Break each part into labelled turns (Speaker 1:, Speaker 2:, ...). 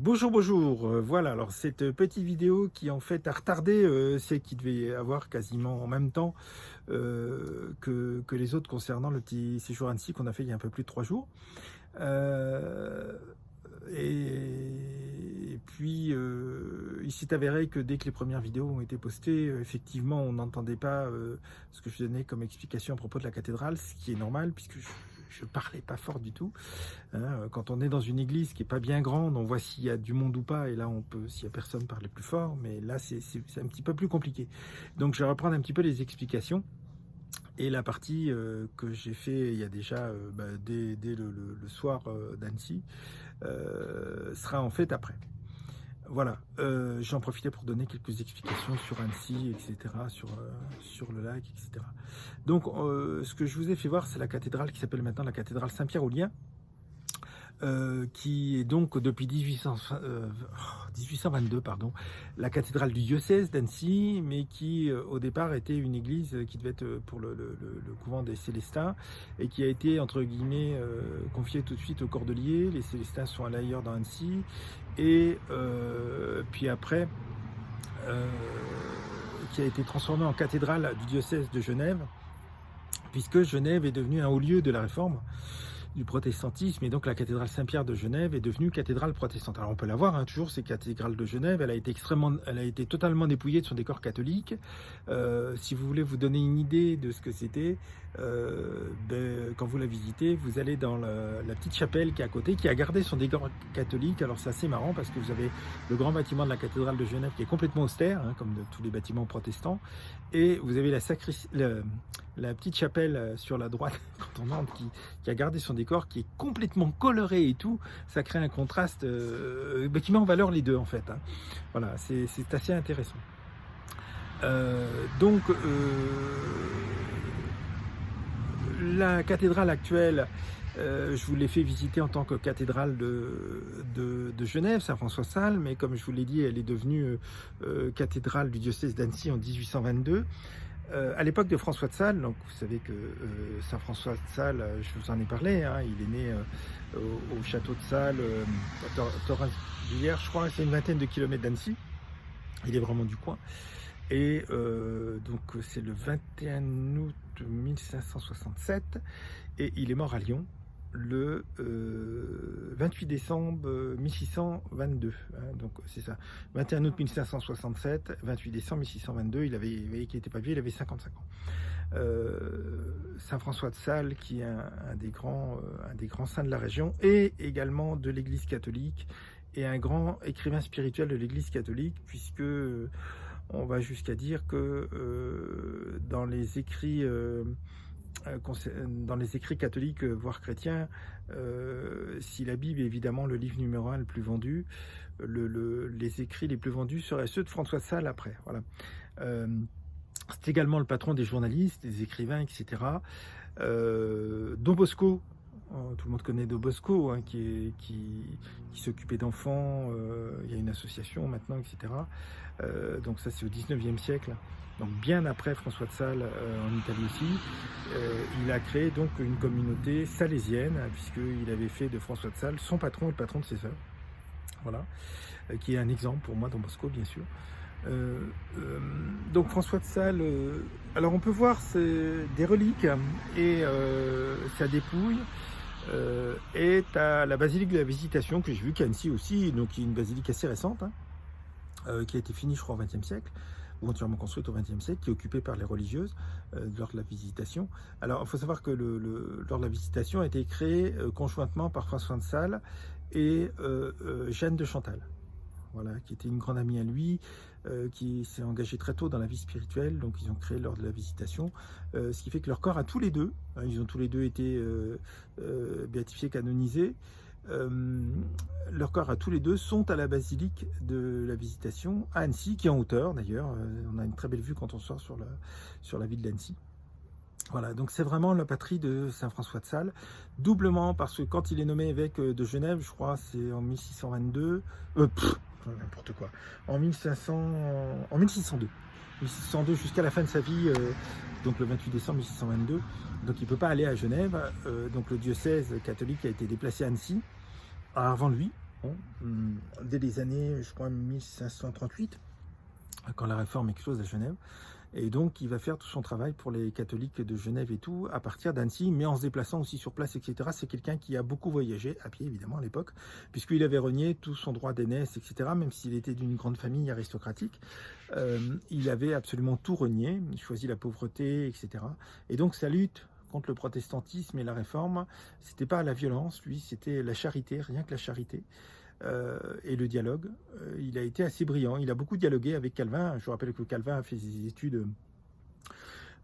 Speaker 1: Bonjour, bonjour. Voilà, alors cette petite vidéo qui en fait a retardé, c'est qu'il devait y avoir quasiment en même temps que les autres concernant le petit séjour à Annecy qu'on a fait il y a un peu plus de 3 jours. Euh, et puis, il s'est avéré que dès que les premières vidéos ont été postées, effectivement, on n'entendait pas ce que je donnais comme explication à propos de la cathédrale, ce qui est normal puisque je parlais pas fort du tout. Hein, quand on est dans une église qui est pas bien grande, on voit s'il y a du monde ou pas, et là on peut, s'il y a personne, parler plus fort, mais là c'est un petit peu plus compliqué. Donc je vais reprendre un petit peu les explications. Et la partie que j'ai fait il y a déjà dès le soir d'Annecy sera en fait après. Voilà, j'en profitais pour donner quelques explications sur Annecy, etc., sur le lac, etc. Donc, ce que je vous ai fait voir, c'est la cathédrale qui s'appelle maintenant la cathédrale Saint-Pierre-aux-Liens, qui est donc depuis 1822, pardon, la cathédrale du diocèse d'Annecy, mais qui au départ était une église qui devait être pour le couvent des Célestins, et qui a été entre guillemets confiée tout de suite aux Cordeliers. Les Célestins sont allés ailleurs dans Annecy, et puis après, euh, qui a été transformée en cathédrale du diocèse de Genève, puisque Genève est devenue un haut lieu de la Réforme, du protestantisme, et donc la cathédrale Saint-Pierre de Genève est devenue cathédrale protestante. Alors on peut la voir, hein, toujours, ces cathédrales de Genève, elle a été totalement dépouillée de son décor catholique. Si vous voulez vous donner une idée de ce que c'était, quand vous la visitez, vous allez dans la petite chapelle qui est à côté, qui a gardé son décor catholique. Alors c'est assez marrant parce que vous avez le grand bâtiment de la cathédrale de Genève qui est complètement austère, hein, comme de tous les bâtiments protestants, et vous avez la petite chapelle sur la droite quand on entre qui a gardé son décor, qui est complètement coloré et tout. Ça crée un contraste qui met en valeur les deux en fait, hein. Voilà, c'est assez intéressant. Donc la cathédrale actuelle, je vous l'ai fait visiter en tant que cathédrale de Genève, Saint-François-de-Sales, mais comme je vous l'ai dit, elle est devenue cathédrale du diocèse d'Annecy en 1822. À l'époque de François de Sales, donc vous savez que Saint François de Sales, je vous en ai parlé, hein, il est né au château de Sales, à Torrens-Villiers, je crois, c'est une vingtaine de kilomètres d'Annecy. Il est vraiment du coin. Et donc c'est le 21 août 1567, et il est mort à Lyon le 28 décembre 1622. Hein, donc c'est ça, 21 août 1567, 28 décembre 1622, il avait, vous voyez qu'il n'était pas vieux, il avait 55 ans. Saint François de Sales, qui est un des grands saints de la région, et également de l'Église catholique, et un grand écrivain spirituel de l'Église catholique, puisque on va jusqu'à dire que dans les écrits catholiques, voire chrétiens, si la Bible est évidemment le livre numéro 1 le plus vendu, les écrits les plus vendus seraient ceux de François de Sales après. Voilà. C'est également le patron des journalistes, des écrivains, etc. Don Bosco, tout le monde connaît Don Bosco, hein, qui s'occupait d'enfants, il y a une association maintenant, etc. Donc ça c'est au 19e siècle, donc bien après François de Sales, en Italie aussi. Il a créé donc une communauté salésienne, hein, puisqu'il avait fait de François de Sales son patron et le patron de ses sœurs. Voilà, qui est un exemple pour moi, Don Bosco, bien sûr. Donc François de Sales, alors on peut voir des reliques et sa dépouille est à la basilique de la Visitation, que j'ai vu qu'à Annecy aussi, donc qui est une basilique assez récente, hein, qui a été finie je crois au XXe siècle, ou entièrement construite au XXe siècle, qui est occupée par les religieuses lors de la Visitation. Alors il faut savoir que lors de la Visitation a été créée conjointement par François de Sales et Jeanne de Chantal. Voilà, qui était une grande amie à lui, qui s'est engagée très tôt dans la vie spirituelle, donc ils ont créé lors de la Visitation, ce qui fait que leur corps à tous les deux, hein, ils ont tous les deux été béatifiés, canonisés, leurs corps à tous les deux sont à la basilique de la Visitation, à Annecy, qui est en hauteur d'ailleurs, on a une très belle vue quand on sort sur la ville d'Annecy. Voilà, donc c'est vraiment la patrie de Saint François de Sales, doublement parce que quand il est nommé évêque de Genève, je crois c'est en 1622, n'importe quoi, en 1602. 1602 jusqu'à la fin de sa vie, donc le 28 décembre 1622, donc il ne peut pas aller à Genève, donc le diocèse catholique a été déplacé à Annecy, avant lui. Bon, dès les années, je crois, 1538, quand la réforme éclose à Genève. Et donc, il va faire tout son travail pour les catholiques de Genève et tout, à partir d'Annecy, mais en se déplaçant aussi sur place, etc. C'est quelqu'un qui a beaucoup voyagé, à pied évidemment à l'époque, puisqu'il avait renié tout son droit d'aînesse, etc. Même s'il était d'une grande famille aristocratique, il avait absolument tout renié, il choisit la pauvreté, etc. Et donc, sa lutte contre le protestantisme et la réforme, c'était pas la violence, lui, c'était la charité, rien que la charité. Et le dialogue, il a été assez brillant. Il a beaucoup dialogué avec Calvin. Je vous rappelle que Calvin a fait ses études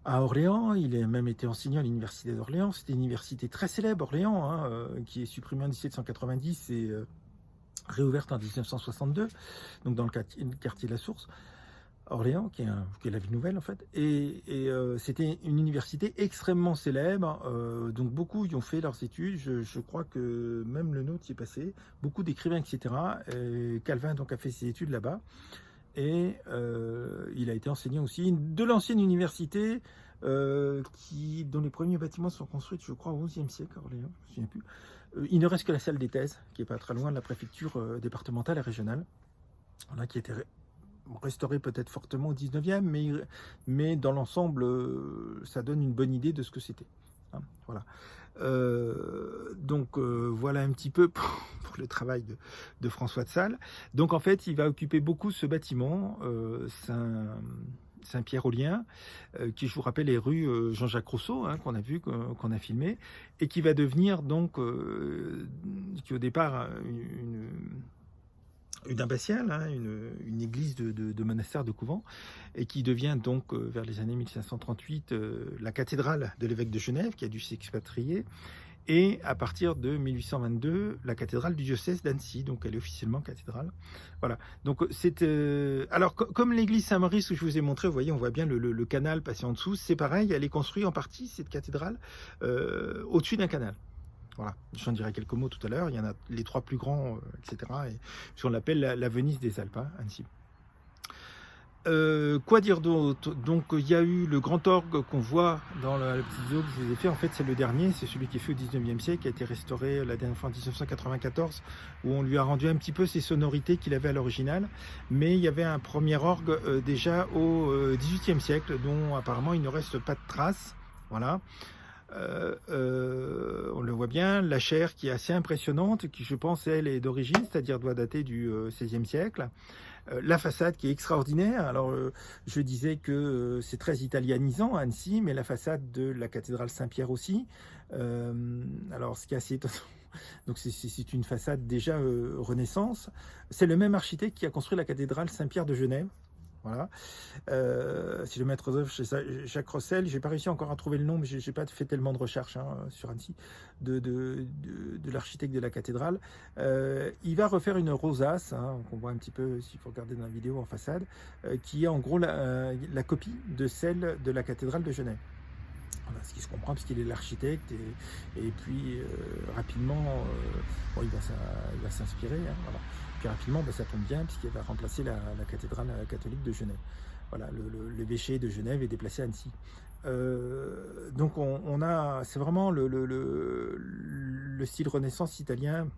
Speaker 1: à Orléans. Il a même été enseignant à l'université d'Orléans. C'était une université très célèbre, Orléans, hein, qui est supprimée en 1790 et réouverte en 1962, donc dans le quartier de la Source. Orléans, qui est la ville nouvelle en fait, et c'était une université extrêmement célèbre, donc beaucoup y ont fait leurs études, je crois que même le nôtre y est passé, beaucoup d'écrivains, etc. Et Calvin donc a fait ses études là-bas, et il a été enseignant aussi de l'ancienne université, dont les premiers bâtiments sont construits, je crois, au XIe siècle, Orléans, je ne me souviens plus. Il ne reste que la salle des thèses, qui est pas très loin de la préfecture départementale et régionale, voilà, qui était restauré peut-être fortement au 19e, mais dans l'ensemble, ça donne une bonne idée de ce que c'était. Hein, voilà. Donc voilà un petit peu pour le travail de François de Sales. Donc en fait, il va occuper beaucoup ce bâtiment, Saint-Pierre-aux-Liens, qui, je vous rappelle, est rue Jean-Jacques Rousseau, hein, qu'on a vu, qu'on a filmé, et qui va devenir donc, qui au départ une abbatiale, hein, une église de monastère de couvent, et qui devient donc vers les années 1538 la cathédrale de l'évêque de Genève, qui a dû s'expatrier, et à partir de 1822 la cathédrale du diocèse d'Annecy, donc elle est officiellement cathédrale. Voilà. Donc c'est alors comme l'église Saint-Maurice que je vous ai montré, vous voyez, on voit bien le canal passer en dessous. C'est pareil, elle est construite en partie, cette cathédrale, au-dessus d'un canal. Voilà, j'en dirai quelques mots tout à l'heure. Il y en a les trois plus grands, etc. Et on l'appelle la Venise des Alpes, hein, Annecy. Quoi dire d'autre? Donc il y a eu le grand orgue qu'on voit dans la petite vidéo que je vous ai fait. En fait, c'est le dernier, c'est celui qui est fait au 19e siècle, qui a été restauré la dernière fois en 1994, où on lui a rendu un petit peu ses sonorités qu'il avait à l'original. Mais il y avait un premier orgue déjà au 18e siècle, dont apparemment il ne reste pas de traces. Voilà. On le voit bien, la chaire qui est assez impressionnante, qui je pense elle est d'origine, c'est-à-dire doit dater du XVIe siècle. La façade qui est extraordinaire. Alors je disais que c'est très italianisant à Annecy, mais la façade de la cathédrale Saint-Pierre aussi. Alors ce qui est assez étonnant, donc c'est une façade déjà Renaissance. C'est le même architecte qui a construit la cathédrale Saint-Pierre de Genève. Voilà. C'est le maître d'œuvre chez Jacques Rossel. J'ai pas réussi encore à trouver le nom, mais j'ai pas fait tellement de recherches, hein, sur Annecy, de l'architecte de la cathédrale. Il va refaire une rosace, hein, qu'on voit un petit peu, s'il faut regarder dans la vidéo en façade, qui est en gros la copie de celle de la cathédrale de Genève. Voilà, ce qui se comprend parce qu'il est l'architecte, et puis rapidement, bon, il va s'inspirer, hein, voilà. Puis rapidement, ça tombe bien puisqu'il va remplacer la cathédrale catholique de Genève. Voilà, l'évêché de Genève est déplacé à Annecy. Donc c'est vraiment le style Renaissance italien,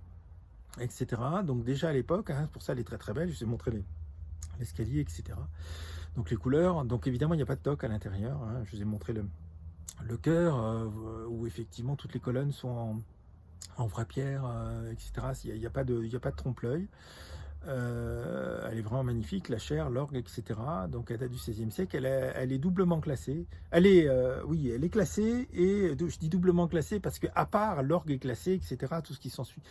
Speaker 1: etc. Donc déjà à l'époque, hein, pour ça elle est très très belle. Je vous ai montré l'escalier, etc. Donc les couleurs. Donc évidemment il n'y a pas de toc à l'intérieur, hein. Je vous ai montré le chœur, où effectivement toutes les colonnes sont en vraie pierre, etc. Il n'y a pas de trompe-l'œil. Elle est vraiment magnifique, la chaire, l'orgue, etc. Donc elle date du XVIe siècle. Elle est doublement classée. Oui, elle est classée, et je dis doublement classée parce que à part l'orgue est classé, etc. Tout ce qui s'ensuit.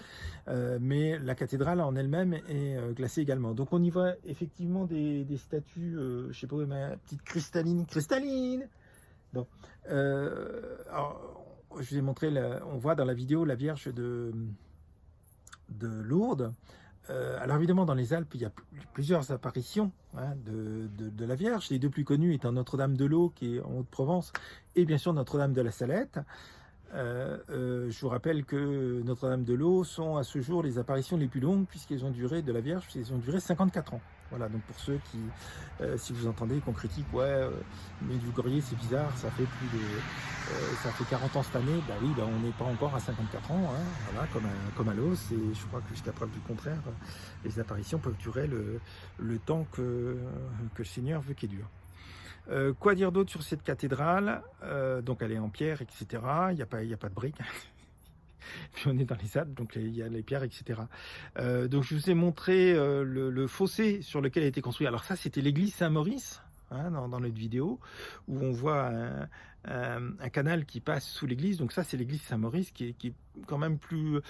Speaker 1: Mais la cathédrale en elle-même est classée également. Donc on y voit effectivement des statues. Je sais pas où est ma petite cristalline. Donc, alors, je vous ai montré, on voit dans la vidéo la Vierge de Lourdes. Alors évidemment dans les Alpes il y a plusieurs apparitions, hein, de la Vierge. Les deux plus connues étant Notre-Dame de l'Eau qui est en Haute-Provence, et bien sûr Notre-Dame de la Salette. Je vous rappelle que Notre-Dame-de-L'Eau sont à ce jour les apparitions les plus longues puisqu'elles ont duré de la Vierge, puisqu'elles ont duré 54 ans. Voilà, donc pour ceux qui, si vous entendez qu'on critique, ouais, Medjugorje c'est bizarre, ça fait ça fait 40 ans cette année, bah oui, bah on n'est pas encore à 54 ans, hein, voilà, comme à l'os, et je crois que jusqu'à preuve du contraire, les apparitions peuvent durer le temps que le Seigneur veut qu'elles durent. Quoi dire d'autre sur cette cathédrale? Donc elle est en pierre, etc. Il n'y a pas de briques. Puis on est dans les Alpes, donc il y a les pierres, etc. Donc je vous ai montré le fossé sur lequel a été construit. Alors ça, c'était l'église Saint-Maurice, hein, dans notre vidéo, où on voit un canal qui passe sous l'église. Donc ça, c'est l'église Saint-Maurice, qui est quand même plus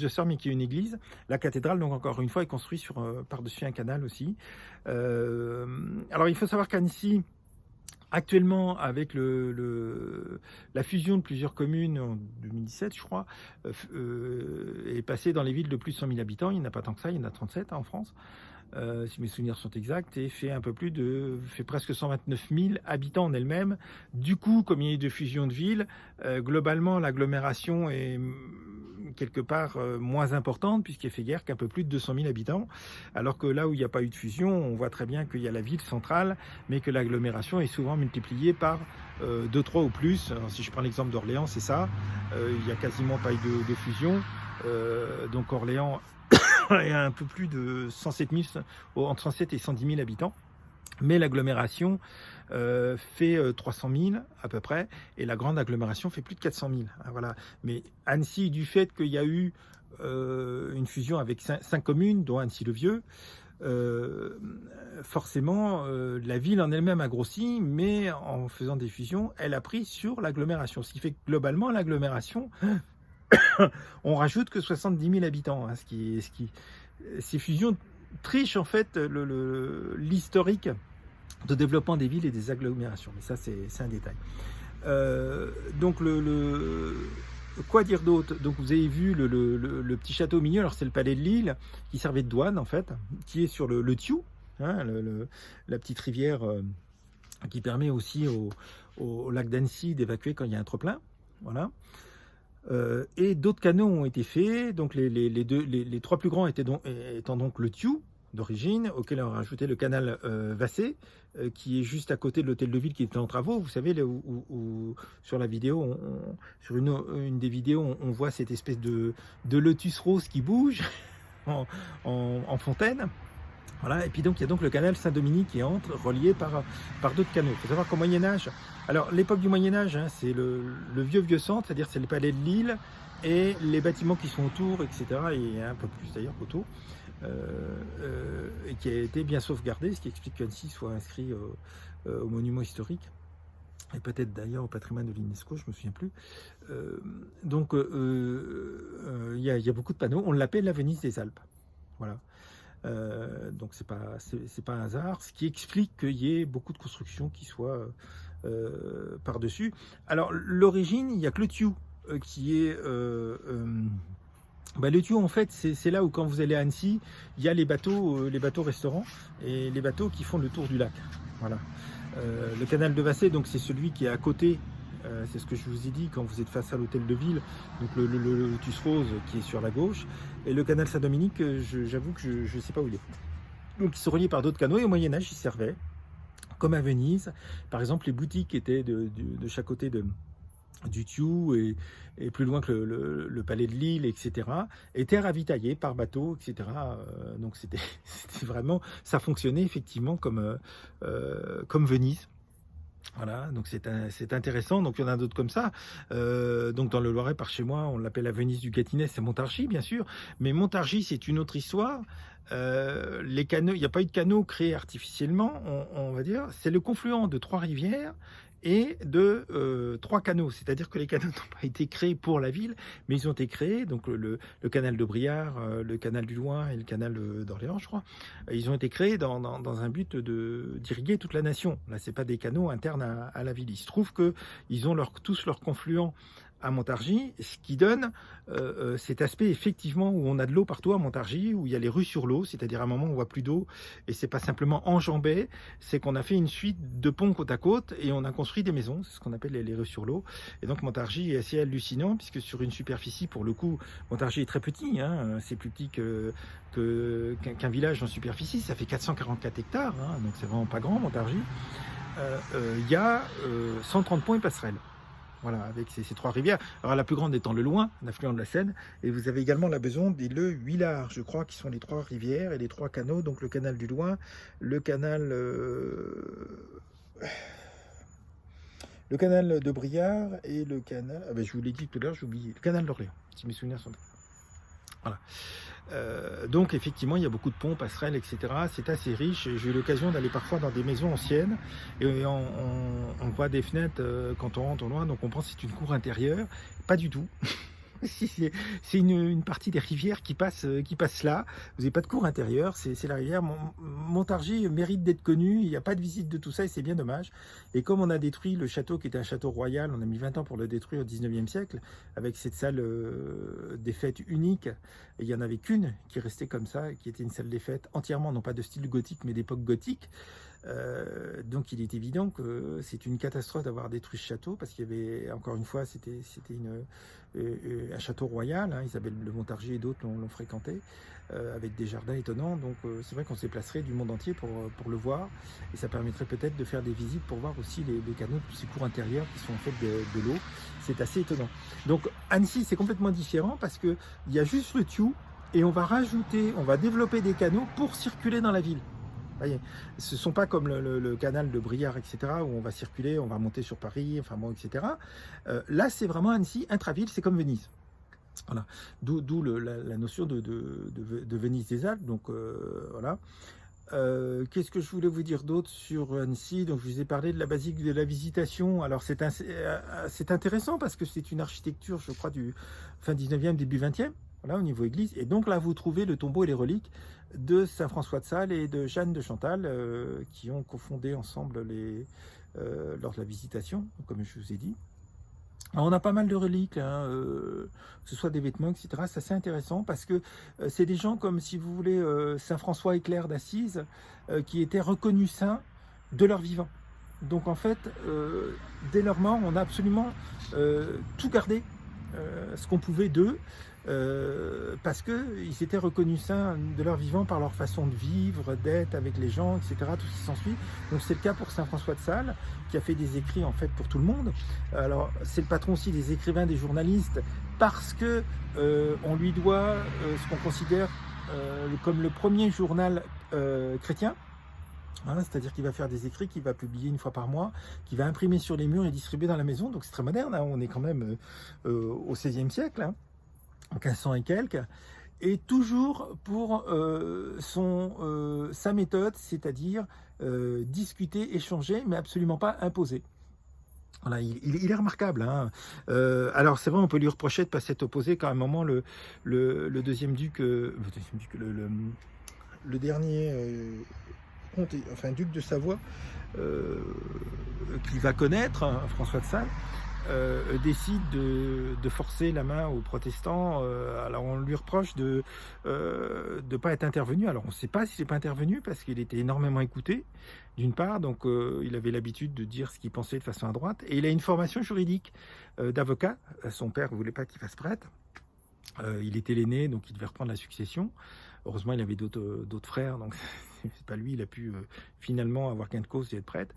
Speaker 1: austère, mais qui est une église. La cathédrale, donc encore une fois, est construite par-dessus un canal aussi. Alors il faut savoir qu'Annecy, actuellement, avec la fusion de plusieurs communes en 2017, je crois, est passé dans les villes de plus de 100 000 habitants. Il n'y en a pas tant que ça, il y en a 37 en France, si mes souvenirs sont exacts, et fait presque 129 000 habitants en elle-même. Du coup, comme il y a eu de fusion de villes, globalement, l'agglomération est quelque part moins importante, puisqu'elle fait guère qu'un peu plus de 200 000 habitants, alors que là où il n'y a pas eu de fusion, on voit très bien qu'il y a la ville centrale, mais que l'agglomération est souvent multipliée par 2, 3 ou plus. Alors, si je prends l'exemple d'Orléans, c'est ça, il n'y a quasiment pas eu de fusion, donc Orléans est un peu plus de 107 000, entre 107 et 110 000 habitants. Mais l'agglomération fait 300 000 à peu près, et la grande agglomération fait plus de 400 000. Voilà. Mais Annecy, du fait qu'il y a eu une fusion avec 5 communes, dont Annecy-le-Vieux, forcément, la ville en elle-même a grossi, mais en faisant des fusions, elle a pris sur l'agglomération. Ce qui fait que globalement, l'agglomération, on rajoute que 70 000 habitants. Hein, ces fusions trichent en fait l'historique de développement des villes et des agglomérations, mais ça c'est un détail. Donc quoi dire d'autre? Donc vous avez vu le petit château au milieu. Alors c'est le palais de Lille qui servait de douane en fait, qui est sur le Thiou, hein, la petite rivière qui permet aussi au lac d'Annecy d'évacuer quand il y a un trop plein. Voilà. Et d'autres canaux ont été faits. Donc les 3 plus grands étant donc le Thiou d'origine, auquel on a rajouté le canal Vassé, qui est juste à côté de l'hôtel de ville qui était en travaux. Vous savez, où sur la vidéo, sur une des vidéos, on voit cette espèce de lotus rose qui bouge en fontaine. Voilà. Et puis donc il y a donc le canal Saint-Dominique qui entre, relié par d'autres canaux. Il faut savoir qu'au Moyen-Âge, alors l'époque du Moyen-Âge, hein, c'est le vieux centre, c'est-à-dire c'est le palais de Lille et les bâtiments qui sont autour, etc. Et un peu plus d'ailleurs qu'autour. Et qui a été bien sauvegardé, ce qui explique qu'Annecy soit inscrit au monument historique, et peut-être d'ailleurs au patrimoine de l'UNESCO, je ne me souviens plus. Donc il y a beaucoup de panneaux. On l'appelle la Venise des Alpes. Voilà. Donc c'est pas un hasard, ce qui explique qu'il y ait beaucoup de constructions qui soient par-dessus. Alors l'origine, il n'y a que le Thiou qui est... le Thiou, en fait, c'est là où, quand vous allez à Annecy, il y a les bateaux restaurants et les bateaux qui font le tour du lac. Voilà. Le canal de Vassé, donc c'est celui qui est à côté. C'est ce que je vous ai dit quand vous êtes face à l'hôtel de ville. Donc le lotus rose qui est sur la gauche, et le canal Saint-Dominique, j'avoue que je ne sais pas où il est. Donc ils sont reliés par d'autres canaux, et au Moyen-Âge, ils servaient, comme à Venise. Par exemple, les boutiques étaient de chaque côté du Thiou et plus loin que le palais de Lille, etc., étaient ravitaillés par bateau, etc. Donc c'était vraiment, ça fonctionnait effectivement comme Venise. Voilà, donc c'est intéressant. Donc il y en a d'autres comme ça. Donc dans le Loiret, par chez moi, on l'appelle la Venise du Gâtinais, c'est Montargis, bien sûr. Mais Montargis, c'est une autre histoire. Les canaux, il n'y a pas eu de canaux créés artificiellement, on va dire. C'est le confluent de 3 rivières et de 3 canaux. C'est-à-dire que les canaux n'ont pas été créés pour la ville, mais ils ont été créés. Donc le canal de Briare, le canal du Loing et le canal d'Orléans, je crois. Ils ont été créés dans un but d'irriguer toute la nation. Là, c'est pas des canaux internes à la ville. Il se trouve qu'ils ont tous leur confluent à Montargis, ce qui donne cet aspect effectivement où on a de l'eau partout à Montargis, où il y a les rues sur l'eau, c'est-à-dire à un moment où on voit plus d'eau, et c'est pas simplement enjambé, c'est qu'on a fait une suite de ponts côte à côte et on a construit des maisons, c'est ce qu'on appelle les rues sur l'eau. Et donc Montargis est assez hallucinant puisque sur une superficie, pour le coup, Montargis est très petit, hein, c'est plus petit qu'un village en superficie, ça fait 444 hectares, hein, donc c'est vraiment pas grand Montargis. Il y a 130 ponts et passerelles. Voilà, avec ces trois rivières. Alors la plus grande étant le Loing, un affluent de la Seine, et vous avez également la besoin des le Huillard, je crois, qui sont les trois rivières et les trois canaux, donc le canal du Loing, le canal de Briare et le canal, ah ben je vous l'ai dit tout à l'heure, j'ai oublié, le canal d'Orléans, si mes souvenirs sont... Voilà. Donc effectivement il y a beaucoup de ponts, passerelles, etc. C'est assez riche. J'ai eu l'occasion d'aller parfois dans des maisons anciennes et on voit des fenêtres quand on rentre au loin, donc on pense que c'est une cour intérieure. Pas du tout. C'est une partie des rivières qui passe là. Vous n'avez pas de cour intérieure, c'est la rivière. Montargis mérite d'être connu, il n'y a pas de visite de tout ça et c'est bien dommage. Et comme on a détruit le château qui était un château royal, on a mis 20 ans pour le détruire au 19e siècle, avec cette salle des fêtes unique, et il n'y en avait qu'une qui restait comme ça, qui était une salle des fêtes entièrement, non pas de style gothique, mais d'époque gothique. Donc il est évident que c'est une catastrophe d'avoir détruit ce château parce qu'il y avait, encore une fois, c'était un château royal, hein, Isabelle de Montargis et d'autres l'ont fréquenté, avec des jardins étonnants, donc c'est vrai qu'on se déplacerait du monde entier pour le voir, et ça permettrait peut-être de faire des visites pour voir aussi les canaux, ces cours intérieurs qui sont en fait de l'eau. C'est assez étonnant. Donc Annecy c'est complètement différent parce qu'il y a juste le tuyau et on va développer des canaux pour circuler dans la ville. Voyez, ce ne sont pas comme le canal de Briare, etc., où on va circuler, on va monter sur Paris, enfin bon, etc. Là, c'est vraiment Annecy, intraville, c'est comme Venise. Voilà. D'où la notion de Venise des Alpes. Donc, voilà. Qu'est-ce que je voulais vous dire d'autre sur Annecy? Donc, je vous ai parlé de la basilique de la Visitation. Alors, c'est intéressant parce que c'est une architecture, je crois, du fin 19e, début 20e. Voilà, au niveau église. Et donc là, vous trouvez le tombeau et les reliques de Saint François de Sales et de Jeanne de Chantal qui ont cofondé ensemble lors de la Visitation, comme je vous ai dit. Alors, on a pas mal de reliques, hein, que ce soit des vêtements, etc. C'est assez intéressant parce que c'est des gens comme, si vous voulez, Saint François et Claire d'Assise qui étaient reconnus saints de leur vivant. Donc en fait, dès leur mort, on a absolument tout gardé, ce qu'on pouvait d'eux, parce qu'ils étaient reconnus saints de leur vivant par leur façon de vivre, d'être avec les gens, etc., tout ce qui s'ensuit. Donc c'est le cas pour Saint François de Sales, qui a fait des écrits en fait pour tout le monde. Alors c'est le patron aussi des écrivains, des journalistes, parce que on lui doit ce qu'on considère comme le premier journal chrétien. Hein, c'est-à-dire qu'il va faire des écrits, qu'il va publier une fois par mois, qu'il va imprimer sur les murs et distribuer dans la maison. Donc c'est très moderne, hein, on est quand même au XVIe siècle, hein, en 1500 et quelques. Et toujours pour sa méthode, c'est-à-dire discuter, échanger, mais absolument pas imposer. Voilà, il est remarquable. Hein. Alors c'est vrai, on peut lui reprocher de ne pas s'être opposé quand à un moment le deuxième duc, le dernier... enfin duc de Savoie, qu'il va connaître, hein, François de Sales, décide de forcer la main aux protestants. Alors on lui reproche de ne pas être intervenu. Alors on ne sait pas s'il n'est pas intervenu parce qu'il était énormément écouté, d'une part, donc il avait l'habitude de dire ce qu'il pensait de façon à droite, et il a une formation juridique d'avocat. Son père ne voulait pas qu'il fasse prêtre. Il était l'aîné, donc il devait reprendre la succession. Heureusement, il avait d'autres frères, donc c'est pas lui, il a pu finalement avoir gain de cause et être prêtre.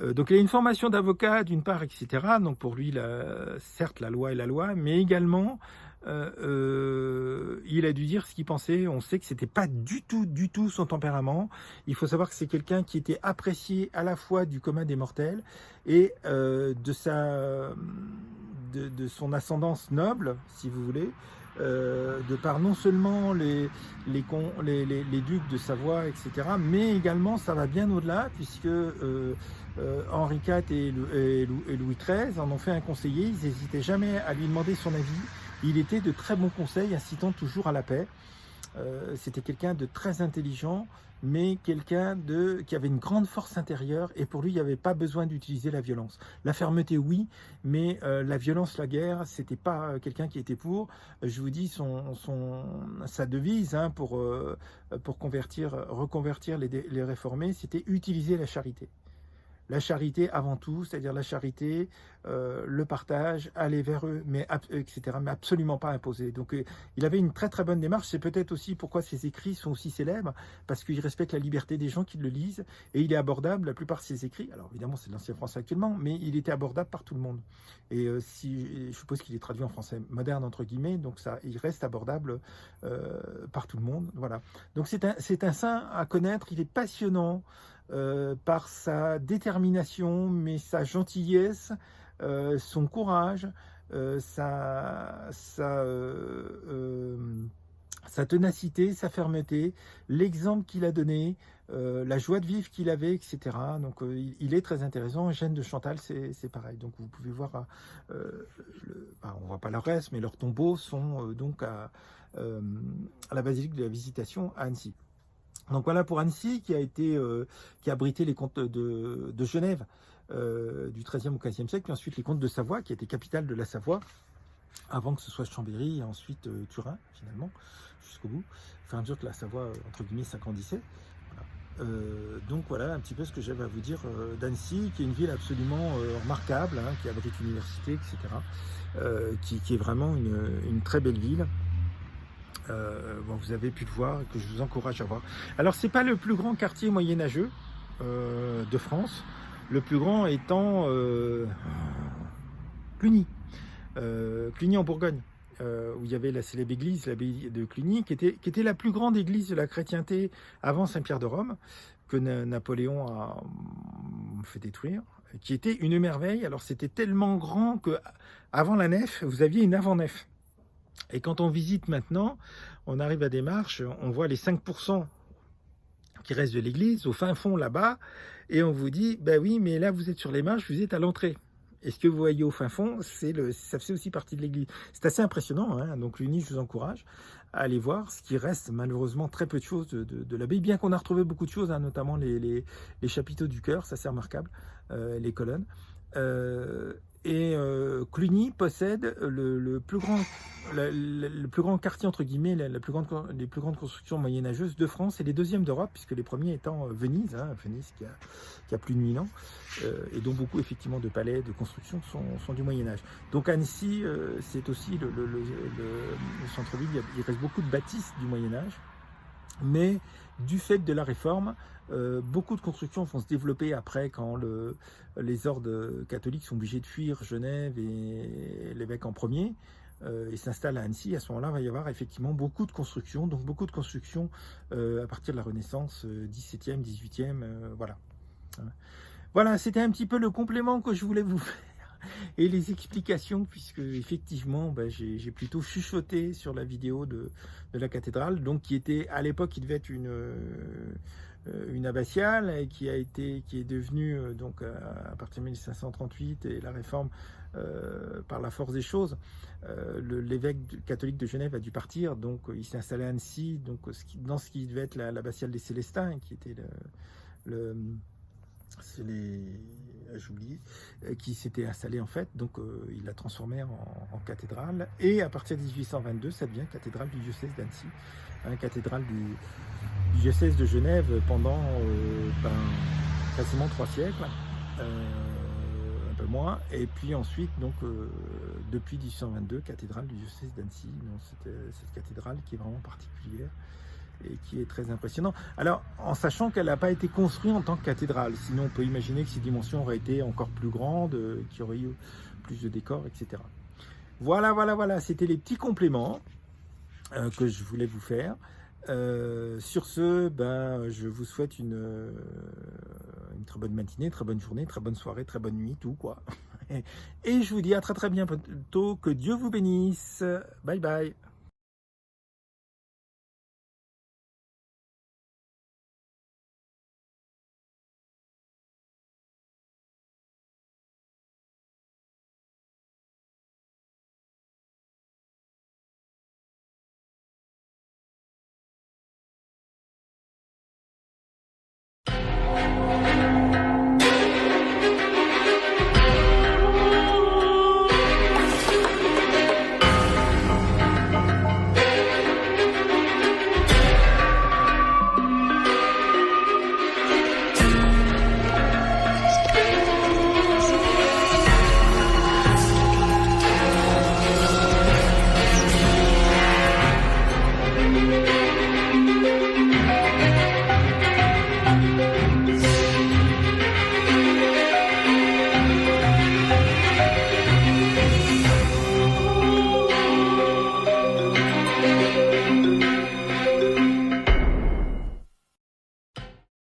Speaker 1: Donc il a une formation d'avocat d'une part, etc. Donc pour lui, certes, la loi est la loi, mais également, il a dû dire ce qu'il pensait. On sait que c'était pas du tout son tempérament. Il faut savoir que c'est quelqu'un qui était apprécié à la fois du commun des mortels et de son ascendance noble, si vous voulez. De par non seulement les ducs de Savoie, etc., mais également ça va bien au-delà, puisque Henri IV et Louis XIII en ont fait un conseiller. Ils n'hésitaient jamais à lui demander son avis. Il était de très bons conseils, incitant toujours à la paix. C'était quelqu'un de très intelligent, mais quelqu'un qui avait une grande force intérieure, et pour lui, il n'y avait pas besoin d'utiliser la violence. La fermeté, oui, mais la violence, la guerre, c'était pas quelqu'un qui était pour. Je vous dis, sa devise hein, pour reconvertir les réformés, c'était utiliser la charité. La charité avant tout, c'est-à-dire la charité, le partage, aller vers eux, etc., mais absolument pas imposer. Donc il avait une très très bonne démarche. C'est peut-être aussi pourquoi ses écrits sont aussi célèbres, parce qu'il respecte la liberté des gens qui le lisent, et il est abordable. La plupart de ses écrits, alors évidemment c'est de l'ancien français actuellement, mais il était abordable par tout le monde. Et je suppose qu'il est traduit en français moderne entre guillemets, donc ça, il reste abordable par tout le monde. Voilà. Donc c'est un saint à connaître. Il est passionnant. Par sa détermination, mais sa gentillesse, son courage, sa ténacité, sa fermeté, l'exemple qu'il a donné, la joie de vivre qu'il avait, etc. Donc il est très intéressant. Gênes de Chantal, c'est pareil. Donc vous pouvez voir, on voit pas le reste, mais leurs tombeaux sont donc à la basilique de la Visitation à Annecy. Donc voilà pour Annecy qui a abrité les comtes de Genève du XIIIe au XVe siècle, puis ensuite les comtes de Savoie qui étaient capitale de la Savoie avant que ce soit Chambéry et ensuite Turin finalement jusqu'au bout. Enfin à mesure que la Savoie entre guillemets s'agrandissait. Voilà. Donc voilà un petit peu ce que j'avais à vous dire d'Annecy, qui est une ville absolument remarquable, hein, qui abrite une université, etc. Qui est vraiment une très belle ville. Bon, vous avez pu le voir et que je vous encourage à voir. Alors c'est pas le plus grand quartier moyenâgeux de France, le plus grand étant Cluny, Cluny en Bourgogne, où il y avait la célèbre église, l'abbaye de Cluny, qui était la plus grande église de la chrétienté avant Saint-Pierre de Rome, que Napoléon a fait détruire, qui était une merveille. Alors c'était tellement grand que avant la nef, vous aviez une avant-nef. Et quand on visite maintenant, on arrive à des marches, on voit les 5% qui restent de l'église, au fin fond là-bas, et on vous dit, ben oui, mais là vous êtes sur les marches, vous êtes à l'entrée. Et ce que vous voyez au fin fond, ça fait aussi partie de l'église. C'est assez impressionnant, hein. Donc l'Uni, je vous encourage à aller voir, ce qui reste malheureusement très peu de choses de l'abbaye, bien qu'on a retrouvé beaucoup de choses, hein, notamment les chapiteaux du chœur, ça c'est remarquable, les colonnes. Cluny possède le plus grand quartier, entre guillemets, les plus grandes constructions moyenâgeuses de France et les deuxièmes d'Europe, puisque les premiers étant Venise, hein, Venise qui a plus de 1000 ans, et dont beaucoup effectivement de palais, de constructions sont du Moyen-Âge. Donc Annecy, c'est aussi le centre-ville, il reste beaucoup de bâtisses du Moyen-Âge, mais du fait de la réforme, beaucoup de constructions vont se développer après quand les ordres catholiques sont obligés de fuir Genève et l'évêque en premier et s'installe à Annecy. À ce moment-là, il va y avoir effectivement beaucoup de constructions, donc beaucoup de constructions à partir de la Renaissance 17e, 18e, voilà. Voilà, c'était un petit peu le complément que je voulais vous faire et les explications, puisque effectivement ben, j'ai plutôt chuchoté sur la vidéo de la cathédrale, donc qui était à l'époque, qui devait être une abbatiale, et qui est devenue donc à partir de 1538 et la réforme par la force des choses, l'évêque catholique de Genève a dû partir, donc il s'est installé à Annecy, donc dans ce qui devait être l'abbatiale des Célestins, qui était j'oublie, qui s'était installé en fait, donc il l'a transformé en cathédrale, et à partir de 1822 ça devient cathédrale du diocèse d'Annecy, hein, cathédrale du diocèse de Genève pendant quasiment 3 siècles, un peu moins, et puis ensuite donc depuis 1822 cathédrale du diocèse d'Annecy. Donc cette cathédrale qui est vraiment particulière et qui est très impressionnant. Alors, en sachant qu'elle n'a pas été construite en tant que cathédrale, sinon on peut imaginer que ses dimensions auraient été encore plus grandes, qu'il y aurait eu plus de décors, etc. Voilà, c'était les petits compléments que je voulais vous faire. Sur ce, ben, je vous souhaite une très bonne matinée, très bonne journée, très bonne soirée, très bonne nuit, tout quoi. Et je vous dis à très bientôt, que Dieu vous bénisse. Bye bye.